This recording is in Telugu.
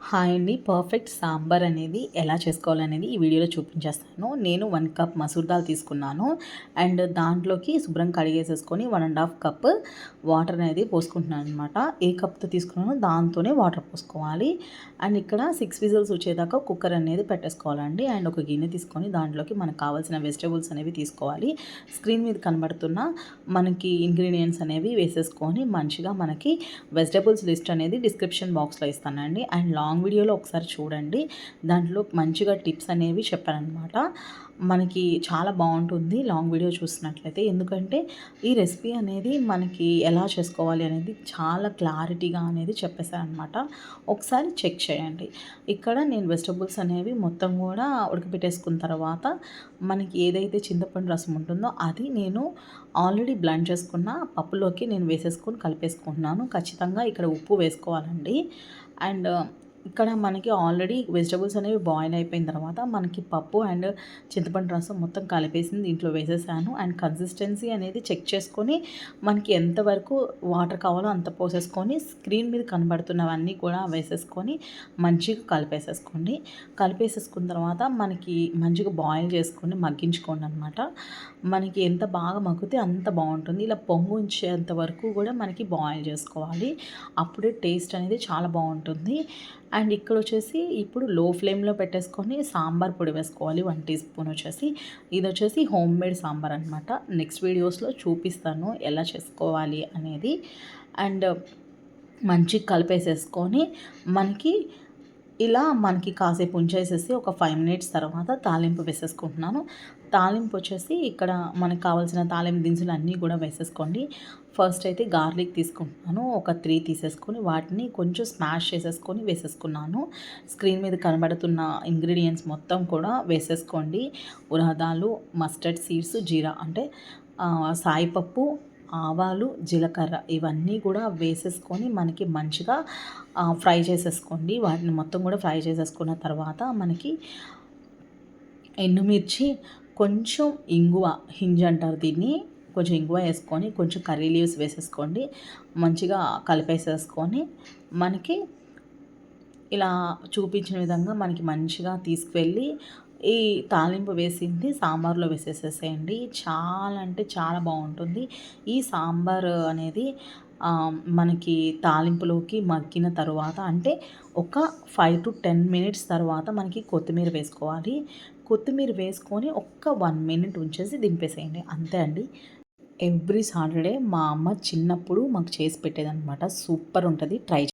హాయ్ అండి. పర్ఫెక్ట్ సాంబార్ అనేది ఎలా చేసుకోవాలనేది ఈ వీడియోలో చూపించేస్తాను. నేను 1 కప్ మసూర్ దాల్ తీసుకున్నాను. అండ్ దాంట్లోకి శుభ్రం కడిగేసేసుకొని 1 ½ కప్ వాటర్ అనేది పోసుకుంటున్నాను అనమాట. ఏ కప్తో తీసుకున్నానో దాంతోనే వాటర్ పోసుకోవాలి. అండ్ ఇక్కడ 6 విజిల్స్ వచ్చేదాకా కుక్కర్ అనేది పెట్టేసుకోవాలండి. అండ్ ఒక గిన్నె తీసుకొని దాంట్లోకి మనకు కావాల్సిన వెజిటబుల్స్ అనేవి తీసుకోవాలి. స్క్రీన్ మీద కనబడుతున్న మనకి ఇంగ్రీడియంట్స్ అనేవి వేసేసుకొని మంచిగా మనకి వెజిటబుల్స్ లిస్ట్ అనేది డిస్క్రిప్షన్ బాక్స్లో ఇస్తానండి. అండ్ లాంగ్ వీడియోలో ఒకసారి చూడండి. దాంట్లో మంచిగా టిప్స్ అనేవి చెప్పారనమాట. మనకి చాలా బాగుంటుంది లాంగ్ వీడియో చూసినట్లయితే. ఎందుకంటే ఈ రెసిపీ అనేది మనకి ఎలా చేసుకోవాలి అనేది చాలా క్లారిటీగా అనేది చెప్పేశారనమాట. ఒకసారి చెక్ చేయండి. ఇక్కడ నేను వెజిటబుల్స్ అనేవి మొత్తం కూడా ఉడకబెట్టేసుకున్న తర్వాత మనకి ఏదైతే చింతపండు రసం ఉంటుందో అది నేను ఆల్రెడీ బ్లెండ్ చేసుకున్న పప్పులోకి నేను వేసేసుకొని కలిపేసుకుంటున్నాను. ఖచ్చితంగా ఇక్కడ ఉప్పు వేసుకోవాలండి. అండ్ ఇక్కడ మనకి ఆల్రెడీ వెజిటబుల్స్ అనేవి బాయిల్ అయిపోయిన తర్వాత మనకి పప్పు అండ్ చింతపండు రసం మొత్తం కలిపేసింది దీంట్లో వేసేసాను. అండ్ కన్సిస్టెన్సీ అనేది చెక్ చేసుకొని మనకి ఎంతవరకు వాటర్ కావాలో అంత పోసేసుకొని స్క్రీన్ మీద కనబడుతున్నవన్నీ కూడా వేసేసుకొని మంచిగా కలిపేసేసుకోండి. కలిపేసేసుకున్న తర్వాత మనకి మంచిగా బాయిల్ చేసుకొని మగ్గించుకోండి అనమాట. మనకి ఎంత బాగా మగ్గితే అంత బాగుంటుంది. ఇలా పొంగు ఉంచేంత వరకు కూడా మనకి బాయిల్ చేసుకోవాలి. అప్పుడే టేస్ట్ అనేది చాలా బాగుంటుంది. అండ్ ఇక్కడ వచ్చేసి ఇప్పుడు లో ఫ్లేమ్లో పెట్టేసుకొని సాంబార్ పొడి వేసుకోవాలి 1 టీ స్పూన్ వచ్చేసి. ఇది వచ్చేసి హోమ్ మేడ్ సాంబార్ అనమాట. నెక్స్ట్ వీడియోస్లో చూపిస్తాను ఎలా చేసుకోవాలి అనేది. అండ్ మంచిగా కలిపేసేసుకొని మనకి కాసేపు ఉంచేసేసి ఒక 5 మినిట్స్ తర్వాత తాలింపు వేసేసుకుంటున్నాను. తాలింపు వచ్చేసి ఇక్కడ మనకు కావాల్సిన తాలింపు దినుసులు అన్నీ కూడా వేసేసుకోండి. ఫస్ట్ అయితే గార్లిక్ తీసుకుంటున్నాను. ఒక 3 తీసేసుకొని వాటిని కొంచెం స్మాష్ చేసేసుకొని వేసేసుకున్నాను. స్క్రీన్ మీద కనబడుతున్న ఇంగ్రీడియంట్స్ మొత్తం కూడా వేసేసుకోండి. ఉరదాలు, మస్టర్డ్ సీడ్స్, జీరా అంటే సాయిపప్పు, ఆవాలు, జీలకర్ర ఇవన్నీ కూడా వేసేసుకొని మనకి మంచిగా ఫ్రై చేసేసుకోండి. వాటిని మొత్తం కూడా ఫ్రై చేసేసుకున్న తర్వాత మనకి ఎండుమిర్చి, కొంచెం ఇంగువ, హింజ్ అంటారు దీన్ని, కొంచెం ఇంగువ వేసుకొని కొంచెం కర్రీ లీవ్స్ వేసేసుకోండి. మంచిగా కలిపేసేసుకొని మనకి ఇలా చూపించిన విధంగా మనకి మంచిగా తీసుకువెళ్ళి ఈ తాలింపు వేసింది సాంబార్లో వేసేసేసేయండి. చాలా అంటే చాలా బాగుంటుంది. ఈ సాంబార్ అనేది మనకి తాలింపులోకి మగ్గిన తర్వాత అంటే ఒక 5 to 10 మినిట్స్ తర్వాత మనకి కొత్తిమీర వేసుకోవాలి. కొత్తిమీర వేసుకొని ఒక్క 1 మినిట్ ఉంచేసి దింపేసేయండి. అంతే అండి. ఎవ్రీ సాటర్డే మా అమ్మ చిన్నప్పుడు మాకు చేసి పెట్టేదనమాట. సూపర్ ఉంటుంది. ట్రై